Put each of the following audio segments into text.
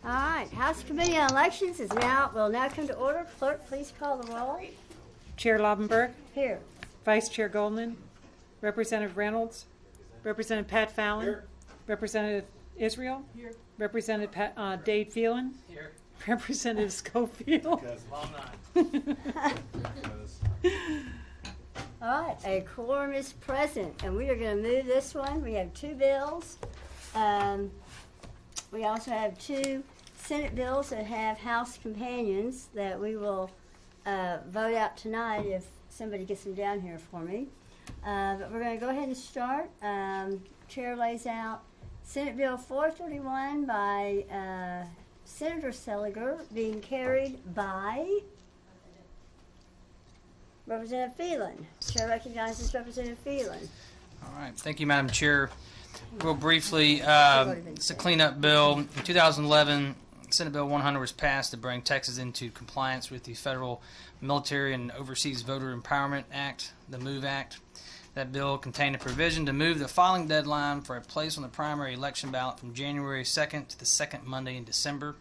All right, House Committee on Elections will now come to order. Clerk, please call the roll. Chair Laubenberg, Here. Vice Chair Goldman, Representative Reynolds, Representative Pat Fallon, Here. Representative Israel, Here. Representative Dave Phelan, Here. Representative Schofield. Long night. All right, a quorum is present, and we are going to move this one. We have two bills. We also have two Senate bills that have House companions that we will vote out tonight if somebody gets them down here for me. But we're going to go ahead and start. Chair lays out Senate Bill 431 by Senator Seliger being carried by Representative Phelan. Chair recognizes Representative Phelan. All right. Thank you, Madam Chair. Real briefly, it's a cleanup bill. In 2011, Senate Bill 100 was passed to bring Texas into compliance with the Federal Military and Overseas Voter Empowerment Act, the MOVE Act. That bill contained a provision to move the filing deadline for a place on the primary election ballot from January 2nd to the second Monday in December.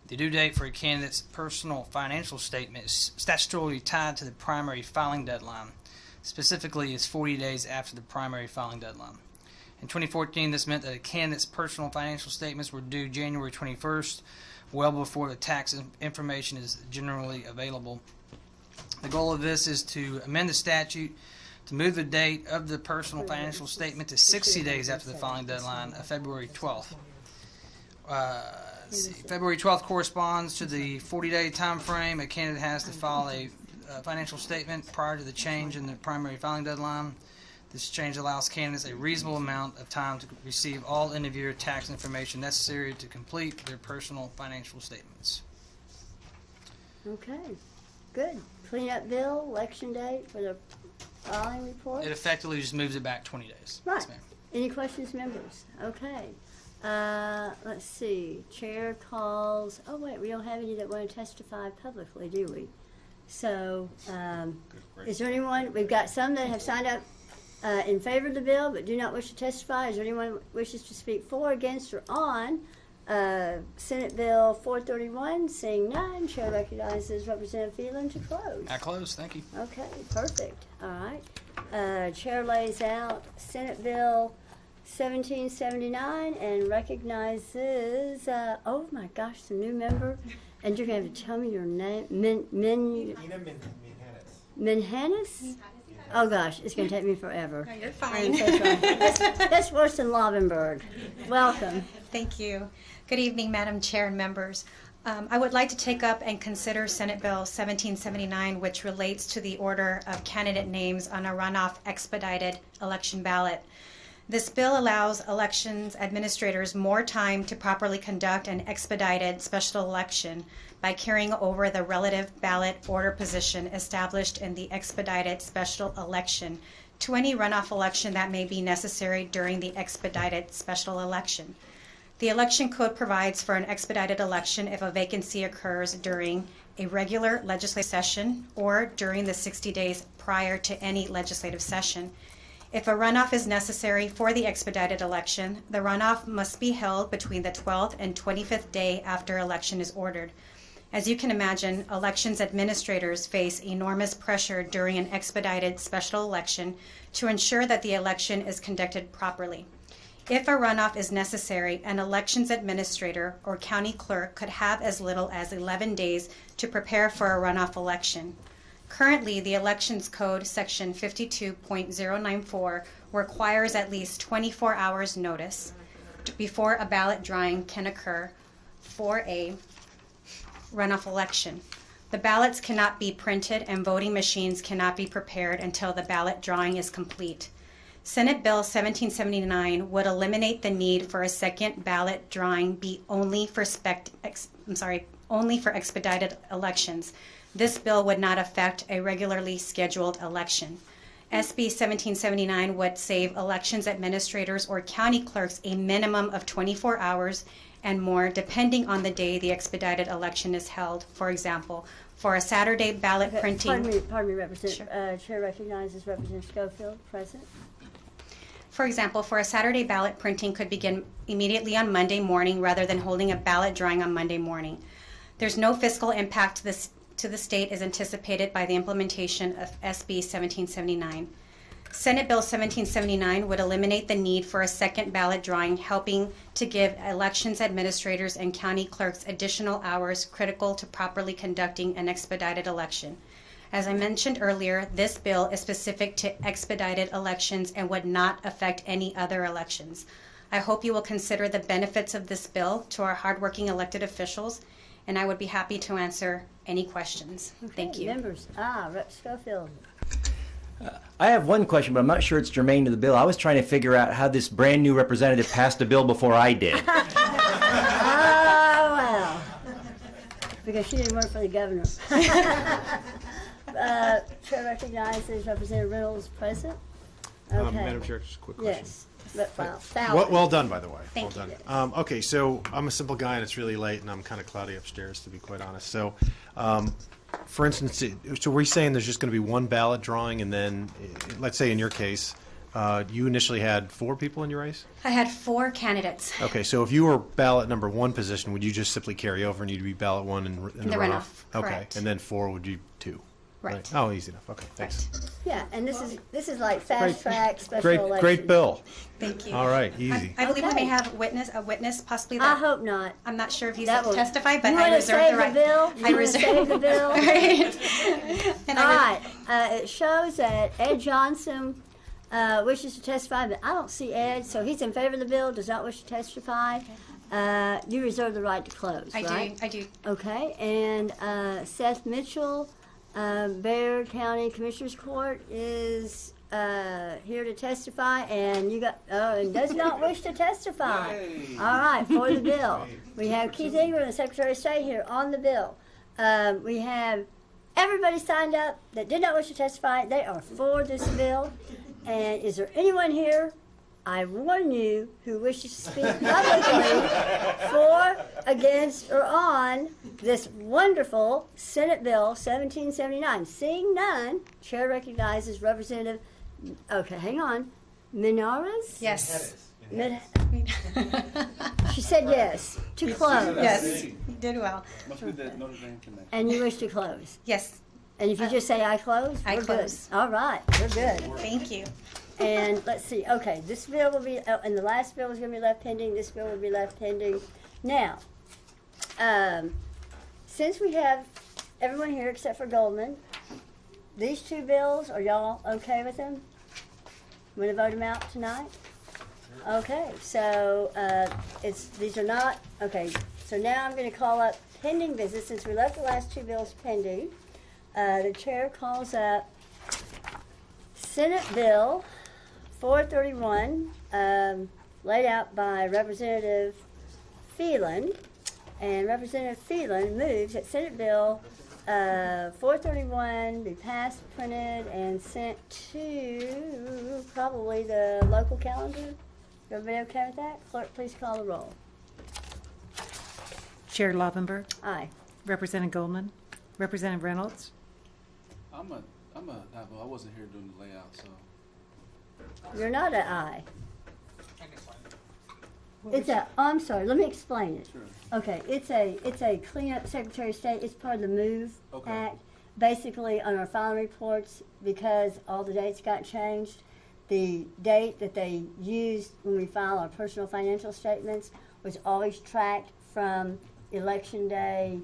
The due date for a candidate's personal financial statement is statutorily tied to the primary filing deadline. Specifically, it's 40 days after the primary filing deadline. In 2014, this meant that a candidate's personal financial statements were due January 21st, well before the tax information is generally available. The goal of this is to amend the statute to move the date of the personal financial statement to 60 days after the filing deadline of February 12th. February 12th corresponds to the 40-day time frame a candidate has to file a financial statement prior to the change in the primary filing deadline. This change allows candidates a reasonable amount of time to receive all end-of-year tax information necessary to complete their personal financial statements. Okay, good. Cleanup bill, election date for the filing report. It effectively just moves it back 20 days. Right. Yes, ma'am. Any questions, members? Okay. Let's see. Chair calls. Oh, wait, we don't have any that want to testify publicly, do we? So, is there anyone? We've got some that have signed up in favor of the bill but do not wish to testify. Is there anyone who wishes to speak for, against, or on Senate Bill 431? Seeing none, Chair recognizes Representative Phelan to close. I close. Thank you. Okay, perfect. All right. Chair lays out Senate Bill 1779 and recognizes, oh my gosh, the new member. And you're going to have to tell me your name. Minhanis? Oh gosh, it's going to take me forever. No, you're fine. I'm so sorry. That's worse than Laubenberg. Welcome. Thank you. Good evening, Madam Chair and members. I would like to take up and consider Senate Bill 1779, which relates to the order of candidate names on a runoff expedited election ballot. This bill allows elections administrators more time to properly conduct an expedited special election by carrying over the relative ballot order position established in the expedited special election to any runoff election that may be necessary during the expedited special election. The election code provides for an expedited election if a vacancy occurs during a regular legislative session or during the 60 days prior to any legislative session. If a runoff is necessary for the expedited election, the runoff must be held between the 12th and 25th day after election is ordered. As you can imagine, elections administrators face enormous pressure during an expedited special election to ensure that the election is conducted properly. If a runoff is necessary, an elections administrator or county clerk could have as little as 11 days to prepare for a runoff election. Currently, the Elections Code, Section 52.094, requires at least 24 hours notice before a ballot drawing can occur for a runoff election. The ballots cannot be printed and voting machines cannot be prepared until the ballot drawing is complete. Senate Bill 1779 would eliminate the need for a second ballot drawing be only for expedited elections. This bill would not affect a regularly scheduled election. SB 1779 would save elections administrators or county clerks a minimum of 24 hours and more, depending on the day the expedited election is held. For example, for a Saturday ballot printing... Pardon me, Representative. Sure. Chair recognizes Representative Schofield, present. For example, for a Saturday ballot, printing could begin immediately on Monday morning rather than holding a ballot drawing on Monday morning. There's no fiscal impact to the state as anticipated by the implementation of SB 1779. Senate Bill 1779 would eliminate the need for a second ballot drawing, helping to give elections administrators and county clerks additional hours critical to properly conducting an expedited election. As I mentioned earlier, this bill is specific to expedited elections and would not affect any other elections. I hope you will consider the benefits of this bill to our hardworking elected officials, and I would be happy to answer any questions. Thank you. Members, Rep. Schofield. I have one question, but I'm not sure it's germane to the bill. I was trying to figure out how this brand new representative passed a bill before I did. Oh, well. Because she didn't work for the governor. Chair recognizes Representative Reynolds present. Okay. Madam Chair, just a quick question. Yes. Fallon. Well done, by the way. Thank well you. done. Okay, so I'm a simple guy and it's really late and I'm kind of cloudy upstairs, to be quite honest. So, for instance, so we're saying there's just going to be one ballot drawing, and then, let's say in your case, you initially had 4 people in your race? I had 4 candidates. Okay, so if you were ballot number 1 position, would you just simply carry over and you'd be ballot 1 in the runoff? Okay, correct. and then 4 would be 2? Right. Oh, easy enough. Okay, thanks. Yeah, and this is like fast track special Great, election. great bill. Thank you. All right, easy. I believe we Okay. may have a witness possibly I that hope not. I'm not sure if he's That will- testified, but You I wanna reserve save the the right. bill? I You wanna reserve save the bill? Right. And All I right. It shows that Ed Johnson wishes to testify, but I don't see Ed, so he's in favor of the bill, does not wish to testify. You reserve the right to close, right? I do. Okay, and Seth Mitchell, Bexar County Commissioners Court is here to testify, and and does not wish to testify. All right, for the bill. We have Keith Ingram, the Secretary of State, here on the bill. We have everybody signed up that did not wish to testify. They are for this bill. And is there anyone here, I warn you, who wishes to speak publicly for, against, or on this wonderful Senate Bill 1779? Seeing none, Chair recognizes Representative, okay, hang on, Minaras? Yes. She said yes, to close. Yes. You did well. Must be the Notre Dame connection. And you wish to close. Yes. And if you just say I close, I we're close. good. All right, we're good. Thank you. And let's see, okay, this bill will be, and the last bill is going to be left pending, this bill will be left pending. Now, since we have everyone here except for Goldman, these 2 bills, are y'all okay with them? Want to vote them out tonight? Okay, so these are not, okay, so now I'm going to call up pending business. Since we left the last 2 bills pending, the chair calls up Senate Bill 431, laid out by Representative Phelan. And Representative Phelan moves that Senate Bill 431 be passed, printed, and sent to probably the local calendar. Everybody okay with that? Clerk, please call the roll. Chair Lovenberg, Aye. Representative Goldman, Representative Reynolds, I wasn't here doing the layout, so. You're not an aye. It's I'm sorry, let me explain it. Sure. Okay, it's a cleanup Secretary of State, it's part of the MOVE Okay. Act. Basically, on our filing reports, because all the dates got changed, the date that they used when we file our personal financial statements was always tracked from Election Day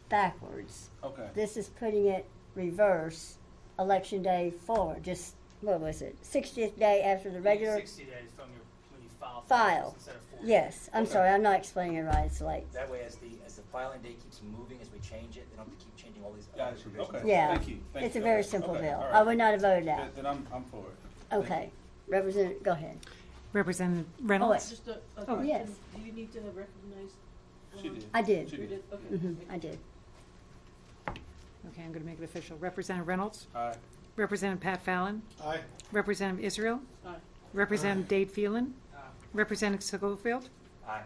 backwards. Okay. This is putting it reverse, Election Day forward, just, what was it, 60th day after the regular 60 days from when you file. file. Instead of 40. Yes, I'm Okay. sorry, I'm not explaining it right, it's late. That way, as the filing date keeps moving, as we change it, they don't have to keep changing all these. Gotcha. other provisions. Okay. Yeah, Thank you. Thank it's you. a very Okay. simple Okay. bill. All I right. would not have voted out. Then I'm for it. Thank Okay, Representative, go ahead. Representative Oh, Reynolds. Just a Oh, yes. question. Do you need to recognize? She did. I did. She You did. did, okay. I did. Okay, I'm going to make it official. Representative Reynolds, Aye. Representative Pat Fallon, Aye. Representative Israel, Aye. Representative Dave Phelan, Representative Schofield, Aye.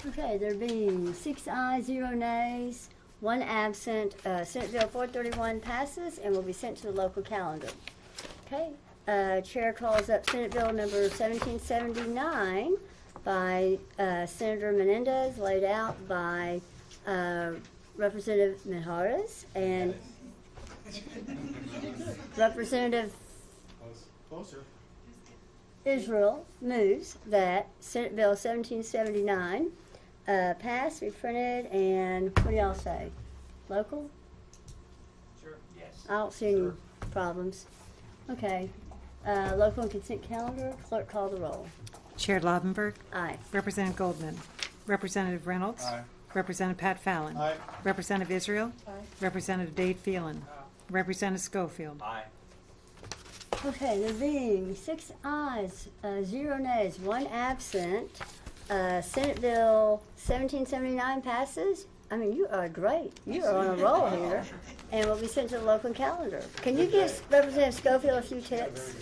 Okay, there being 6 ayes, 0 nays, 1 absent, Senate Bill 431 passes and will be sent to the local calendar. Okay, Chair calls up Senate Bill number 1779 by Senator Menendez, laid out by Representative Mijares and Representative Closer. Israel moves that Senate Bill 1779 pass, be printed, and what do y'all say? Local? Sure. Yes. I don't see any problems. Okay. Local and consent calendar. Clerk, call the roll. Chair Lovenberg, Aye. Representative Goldman, Representative Reynolds, Aye. Representative Pat Fallon, Aye. Representative Israel, Representative Dave Phelan, Representative Schofield. Aye. Okay, there being 6 ayes, 0 nays, 1 absent. Senate Bill 1779 passes. I mean, you are great. You are on a roll here. And will be sent to the local calendar. Can you give Representative Schofield a few tips?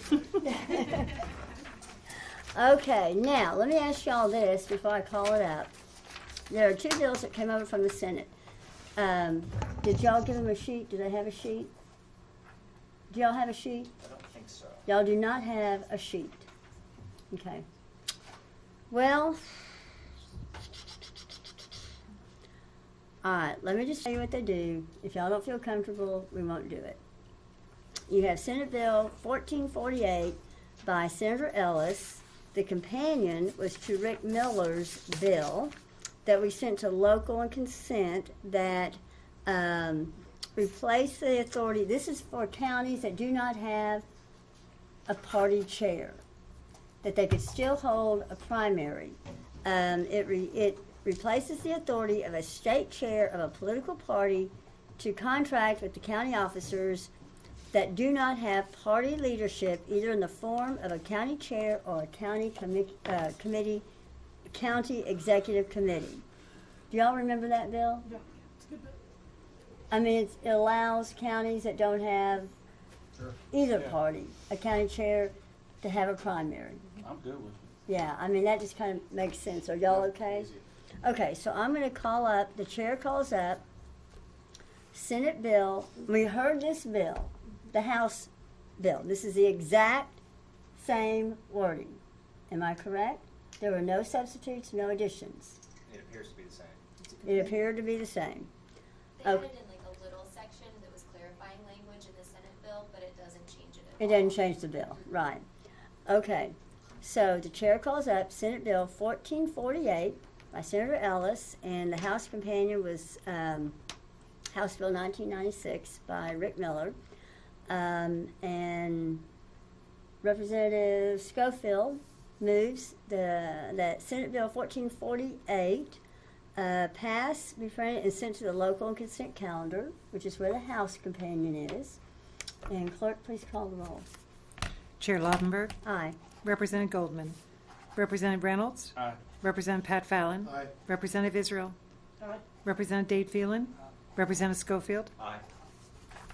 Okay, now, let me ask y'all this before I call it up. There are 2 bills that came over from the Senate. Did y'all give them a sheet? Do they have a sheet? Do y'all have a sheet? I don't think so. Y'all do not have a sheet. Okay. Well, all right, let me just tell you what they do. If y'all don't feel comfortable, we won't do it. You have Senate Bill 1448 by Senator Ellis. The companion was to Rick Miller's bill that we sent to local and consent that replaced the authority. This is for counties that do not have a party chair, that they could still hold a primary. It replaces the authority of a state chair of a political party to contract with the county officers that do not have party leadership, either in the form of a county chair or a county committee, county executive committee. Do y'all remember that bill? Yeah. I mean, it allows counties that don't have either party, a county chair, to have a primary. I'm good with it. Yeah, I mean, that just kind of makes sense. Are y'all okay? Okay, so I'm going to call up, the chair calls up Senate Bill. We heard this bill, the House bill. This is the exact same wording. Am I correct? There were no substitutes, no additions. It appears to be the same. It appeared to be the same. They Oh. added in like a little section that was clarifying language in the Senate bill, but it doesn't change it at It all. doesn't change the bill, right. Okay, so the chair calls up Senate Bill 1448 by Senator Ellis, and the House companion was House Bill 1996 by Rick Miller. And Representative Schofield moves that Senate Bill 1448 pass, be printed, and sent to the local and consent calendar, which is where the House companion is. And clerk, please call the roll. Chair Lovenberg, Aye. Representative Goldman, Representative Reynolds, Aye. Representative Pat Fallon, Aye. Representative Israel, Representative Dave Phelan, Representative Schofield. Aye.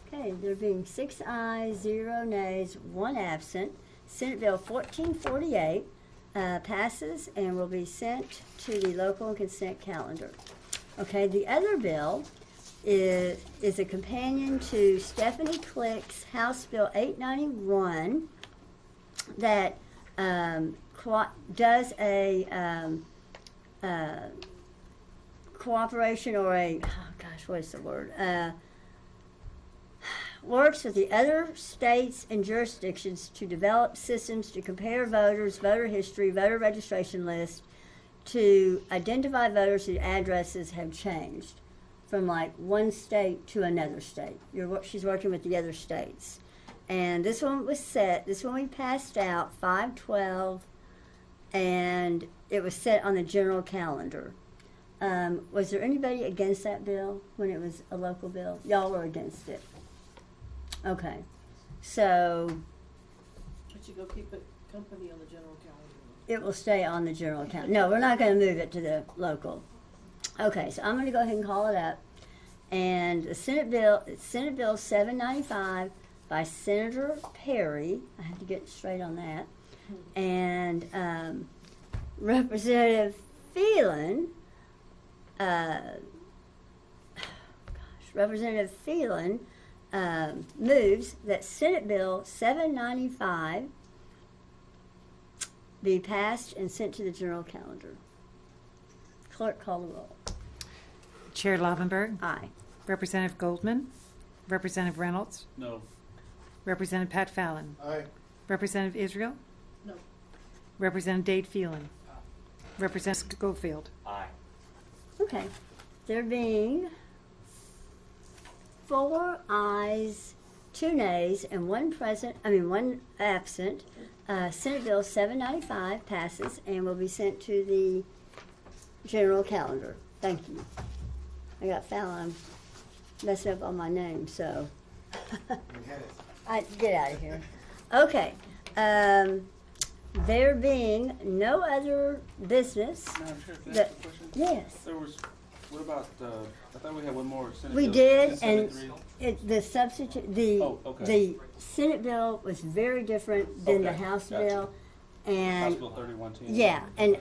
Okay, there being 6 ayes, 0 nays, 1 absent, Senate Bill 1448 passes and will be sent to the local and consent calendar. Okay, the other bill is a companion to Stephanie Click's House Bill 891 that does a cooperation or a, oh gosh, what is the word? Works with the other states and jurisdictions to develop systems to compare voters, voter history, voter registration lists, to identify voters whose addresses have changed from like one state to another state. She's working with the other states. And this one we passed out 5/12, and it was set on the general calendar. Was there anybody against that bill when it was a local bill? Y'all were against it. Okay, so But you go keep it company on the general calendar. it will stay on the general calendar. No, we're not going to move it to the local. Okay, so I'm going to go ahead and call it up. And the Senate Bill 795 by Senator Perry. I have to get straight on that. And Representative Phelan. Representative Phelan moves that Senate Bill 795 be passed and sent to the general calendar. Clerk, call the roll. Chair Lovenberg, Aye. Representative Goldman, Representative Reynolds, No. Representative Pat Fallon, Aye. Representative Israel, No. Representative Dade Phelan, Representative Schofield. Aye. Okay. There being 4 ayes, 2 nays, and one absent, Senate Bill 795 passes and will be sent to the general calendar. Thank you. I got Fallon. I'm messing up on my name, so. Get out of here. Okay. There being no other business. Madam Chair, can I that- ask a question? Yes. There was, what about, I thought we had one more Senate We bill. did, Senate and three? the substitute, Oh, okay. the Senate bill was very different than the Okay, House gotcha. bill. House And, Bill 3110. yeah, and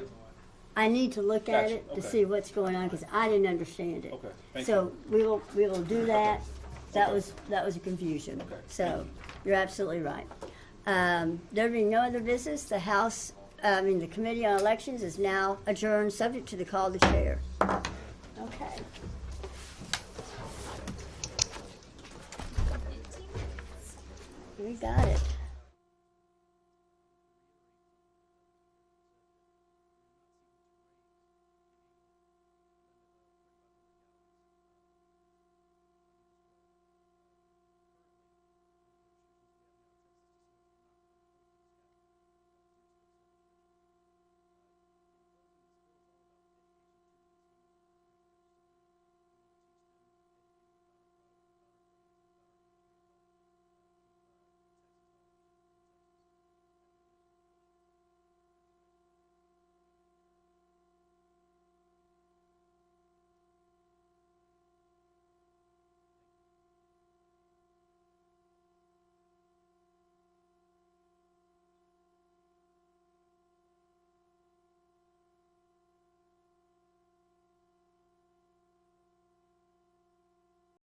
I need to look at Gotcha, it to okay. see what's going on, because I didn't understand it. Okay, thank So we will do that. That Okay. was a confusion. Okay, So thank you. you're absolutely right. There being no other business, the Committee on Elections is now adjourned, subject to the call of the chair. Okay. We got it.